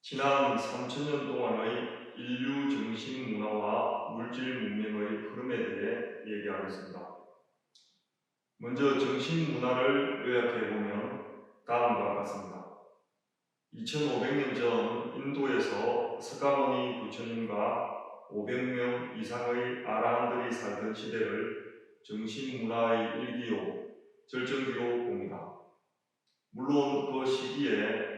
지난 3천년 동안의 인류 정신 문화와 물질 문명의 흐름에 대해 얘기하겠습니다. 먼저 정신 문화를 요약해보면 다음과 같습니다. 2500년 전 인도에서 석가모니 부처님과 500명 이상의 아라한들이 살던 시대를 정신 문화의 일기요, 절정기로 봅니다. 물론 그 시기에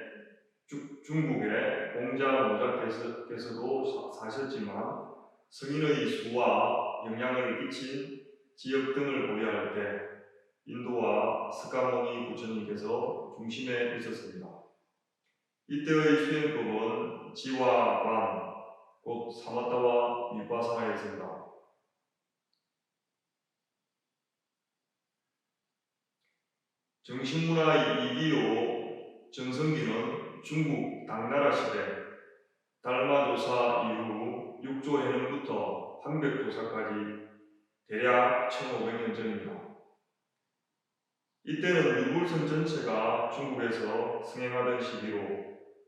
중국의 공자 모자께서도 사셨지만 성인의 수와 영향을 끼친 지역 등을 고려할 때 인도와 석가모니 부처님께서 중심에 있었습니다. 이때의 수행법은 지와 관, 곧 사마타와 위파사나였습니다. 정신문화의 이기요 정성기는 중국 당나라 시대 달마조사 이후 육조해는부터 황백조사까지 대략 1500년 전입니다. 이때는 유불선 전체가 중국에서 승행하던 시기로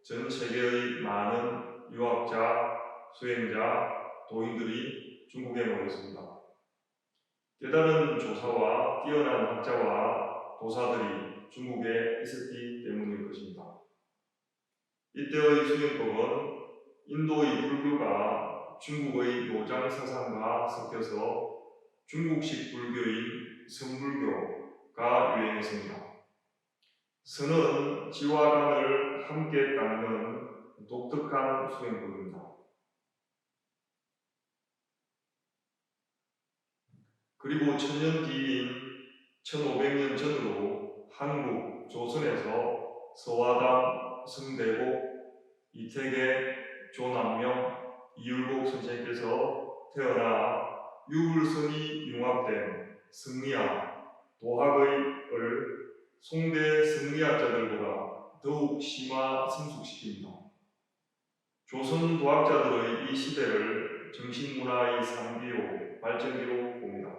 전 세계의 많은 유학자, 수행자, 도인들이 중국에 모였습니다. 깨달은 조사와 뛰어난 학자와 도사들이 중국에 있었기 때문일 것입니다. 이때의 수행법은 인도의 불교가 중국의 요장 사상과 섞여서 중국식 불교인 선불교가 유행했습니다. 선은 지와 간을 함께 닦는 독특한 수행법입니다. 그리고 천년 뒤인 1500년 전으로 한국, 조선에서 서화담, 성대복, 이태계, 조남명, 이율복 선생께서 태어나 유불선이 융합된 승리학, 도학을 송대 승리학자들보다 더욱 심화 성숙시킵니다. 조선 도학자들의 이 시대를 정신문화의 3기로 발전기로 봅니다.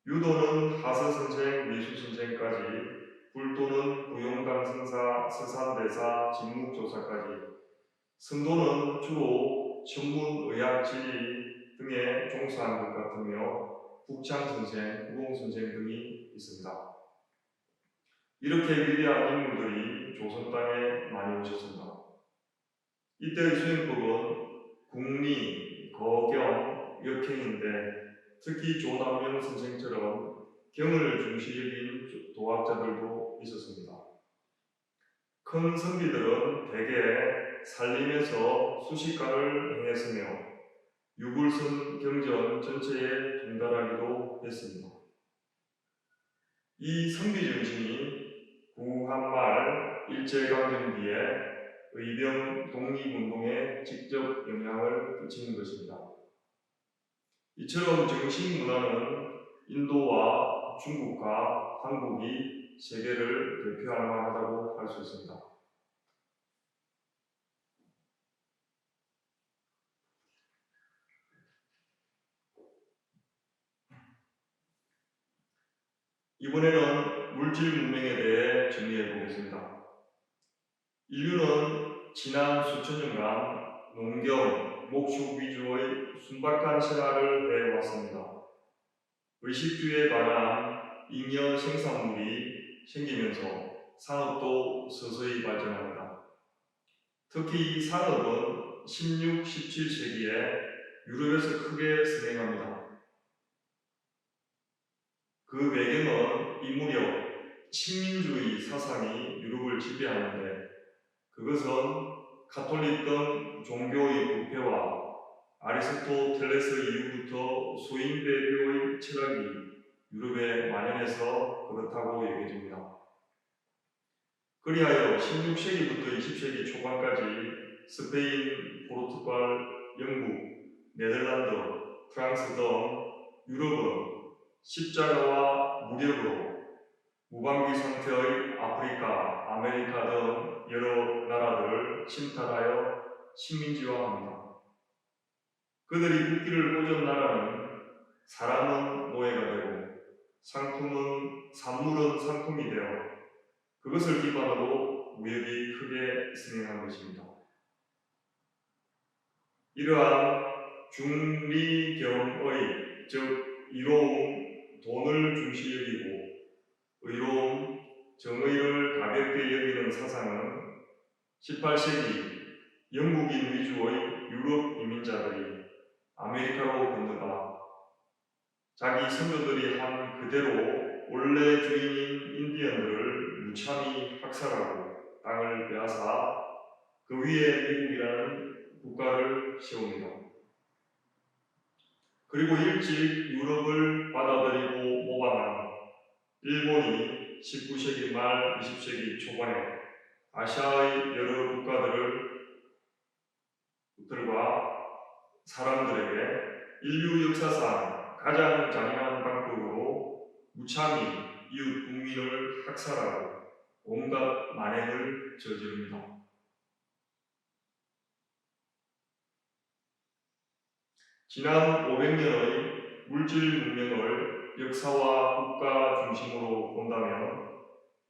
유도는 하서선생, 미수선생까지, 불도는 구용당승사, 서산대사, 진묵조사까지, 선도는 주로 천문의학지리 등에 종사한 것 같으며 북창선생, 구공선생 등이 있습니다. 이렇게 위대한 인물들이 조선 땅에 많이 오셨습니다. 이때의 수행법은 국리, 거경, 역행인데 특히 조남명 선생처럼 경을 중시 여긴 도학자들도 있었습니다. 큰 선비들은 대개 살림에서 수식가를 행했으며 유불선 경전 전체에 동달하기도 했습니다. 이 선비 정신이 구한말 일제강점기에 의병 독립운동에 직접 영향을 끼치는 것입니다. 이처럼 정신문화는 인도와 중국과 한국이 세계를 대표할 만하다고 할 수 있습니다. 이번에는 물질 문명에 대해 정리해 보겠습니다. 인류는 지난 수천 년간 농경, 목축 위주의 순박한 생활을 해왔습니다. 의식주에 관한 잉여 생산물이 생기면서 산업도 서서히 발전합니다. 특히 이 산업은 16, 17세기에 유럽에서 크게 성행합니다. 그 배경은 이 무렵 식민주의 사상이 유럽을 지배하는데 그것은 가톨릭 등 종교의 부패와 아리스토텔레스 이후부터 수인배교의 철학이 유럽에 만연해서 그렇다고 여겨집니다. 그리하여 16세기부터 20세기 초반까지 스페인, 포르투갈, 영국, 네덜란드, 프랑스 등 유럽은 십자가와 무력으로 무방비 상태의 아프리카, 아메리카 등 여러 나라들을 침탈하여 식민지화합니다. 그들이 국기를 꽂은 나라는 사람은 노예가 되고 산물은 상품이 되어 그것을 기반으로 무역이 크게 승행한 것입니다. 이러한 중리경의, 즉 이로움, 돈을 중시 여기고 의로움, 정의를 가볍게 여기는 사상은 18세기 영국인 위주의 유럽 이민자들이 아메리카로 건너가 자기 선조들이 한 그대로 원래 주인인 인디언들을 무참히 학살하고 땅을 빼앗아 그 위에 미국이라는 국가를 세웁니다. 그리고 일찍 유럽을 받아들이고 모방한 일본이 19세기 말 20세기 초반에 아시아의 여러 국가들과 사람들에게 인류 역사상 가장 잔인한 방법으로 무참히 이웃 국민을 학살하고 온갖 만행을 저지릅니다. 지난 500년의 물질 문명을 역사와 국가 중심으로 본다면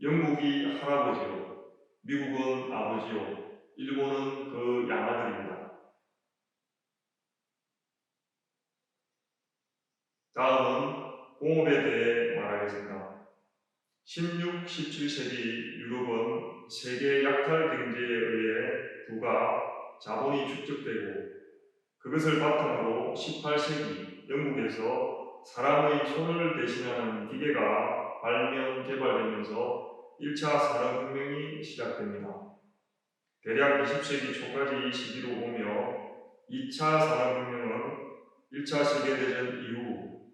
영국이 할아버지요, 미국은 아버지요, 일본은 그 양아들입니다. 다음은 공업에 대해 말하겠습니다. 16, 17세기 유럽은 세계 약탈 경제에 의해 부가 자본이 축적되고 그것을 바탕으로 18세기 영국에서 사람의 손을 대신하는 기계가 발명 개발되면서 1차 산업혁명이 시작됩니다. 대략 20세기 초까지 시기로 보며 2차 산업혁명은 1차 세계대전 이후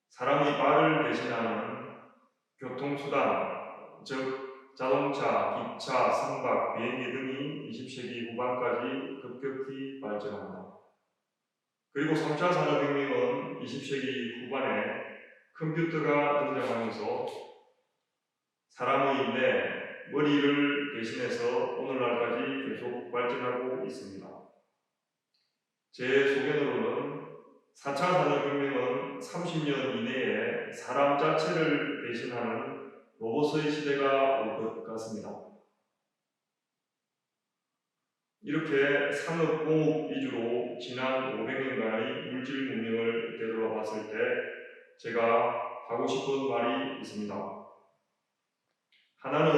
사람의 발을 대신하는 교통수단, 즉 자동차, 기차, 선박, 비행기 등이 20세기 후반까지 급격히 발전합니다. 그리고 3차 산업혁명은 20세기 후반에 컴퓨터가 등장하면서 사람의 뇌, 머리를 대신해서 오늘날까지 계속 발전하고 있습니다. 제 소견으로는 4차 산업혁명은 30년 이내에 사람 자체를 대신하는 로봇의 시대가 올 것 같습니다. 이렇게 산업, 공업 위주로 지난 500년간의 물질 문명을 되돌아봤을 때 제가 하고 싶은 말이 있습니다. 하나는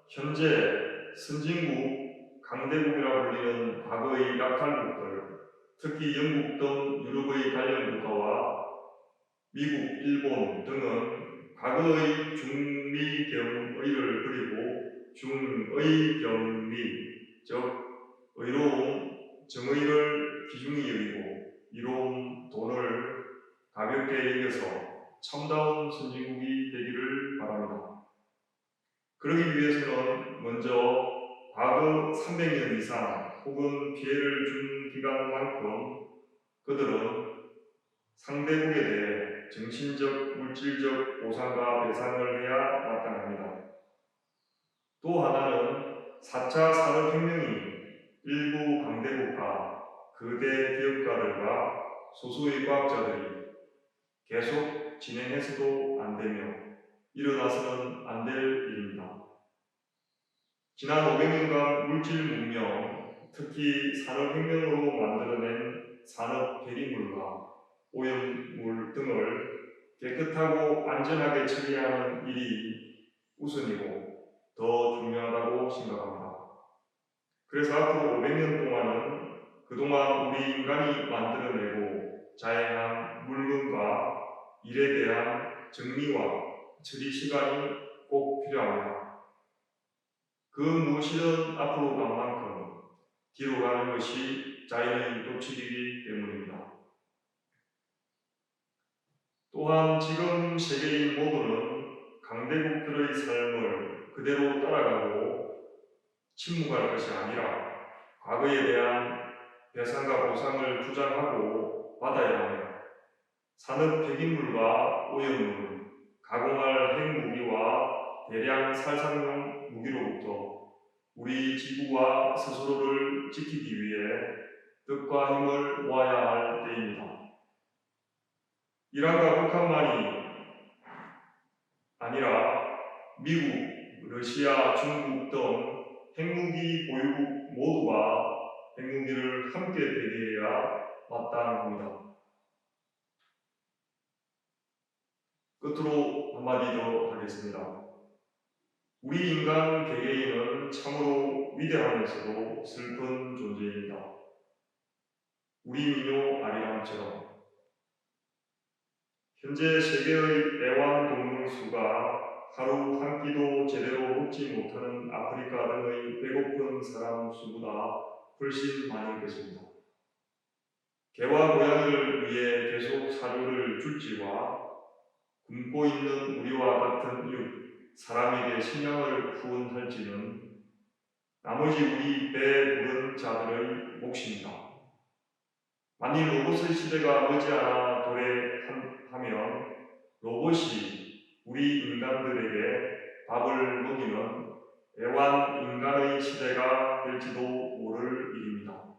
현재 선진국, 강대국이라 불리는 과거의 약탈국들, 특히 영국 등 유럽의 관련 국가와 미국, 일본 등은 과거의 중미경의를 그리고 중의경미, 즉 의로움, 정의를 귀중히 여기고 이로움, 돈을 가볍게 여겨서 참다운 선진국이 되기를 바랍니다. 그러기 위해서는 먼저 과거 300년 이상 혹은 피해를 준 기간만큼 그들은 상대국에 대해 정신적, 물질적 보상과 배상을 해야 마땅합니다. 또 하나는 4차 산업혁명이 일부 강대국가, 거대 기업가들과 소수의 과학자들이 계속 진행해서도 안 되며 일어나서는 안 될 일입니다. 지난 500년간 물질 문명, 특히 산업혁명으로 만들어낸 산업 폐기물과 오염물 등을 깨끗하고 안전하게 처리하는 일이 우선이고 더 중요하다고 생각합니다. 그래서 앞으로 500년 동안은 그동안 우리 인간이 만들어내고 자행한 물건과 일에 대한 정리와 처리 시간이 꼭 필요합니다. 그 무엇이든 앞으로 간 만큼 뒤로 가는 것이 자연의 법칙이기 때문입니다. 또한 지금 세계인 모두는 강대국들의 삶을 그대로 따라가고 침묵할 것이 아니라 과거에 대한 배상과 보상을 주장하고 받아야 하며 산업 폐기물과 오염물, 가공할 핵무기와 대량 살상용 무기로부터 우리 지구와 스스로를 지키기 위해 뜻과 힘을 모아야 할 때입니다. 이란과 북한만이 아니라 미국, 러시아, 중국 등 핵무기 보유국 모두가 핵무기를 함께 대기해야 마땅합니다. 끝으로 한마디 더 하겠습니다. 우리 인간 개개인은 참으로 위대하면서도 슬픈 존재입니다. 우리 민요 아리랑처럼 현재 세계의 애완동물 수가 하루 한 끼도 제대로 먹지 못하는 아프리카 등의 배고픈 사람 수보다 훨씬 많을 것입니다. 개와 고양이를 위해 계속 사료를 줄지와 굶고 있는 우리와 같은 이웃, 사람에게 식량을 후원할지는 나머지 우리 배 부른 자들의 몫입니다. 만일 로봇의 시대가 머지않아 도래하면 로봇이 우리 인간들에게 밥을 먹이는 애완 인간의 시대가 될지도 모를 일입니다.